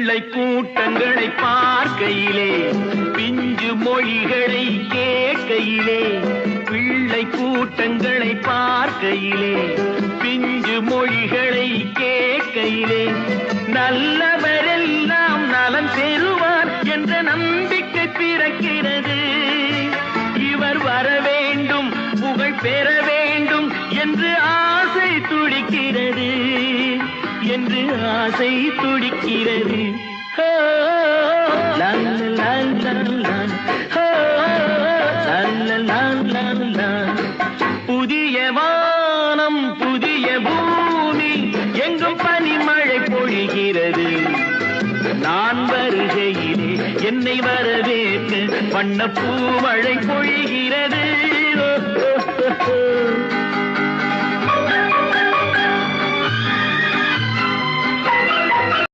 பிள்ளை கூட்டங்களை பார்க்கையிலே பிஞ்சு மொழிகளை கேட்கையிலே பிள்ளை கூட்டங்களை பார்க்கையிலே பிஞ்சு மொழிகளை கேட்கையிலே நல்லவரெல்லாம் நலம் பெறுவார் என்ற நம்பிக்கை பிறக்கிறது. இவர் வர வேண்டும் புகழ் பெற வேண்டும் என்று ஆசை துடிக்கிறது என்று ஆசை துடிக்கிறது. புதிய வானம் புதிய பூமி எங்கும் பனிமழை பொழிகிறது. நான் வருகையிலே என்னை வரவேற்று வண்ணப்பூ மழை பொழிகிறது.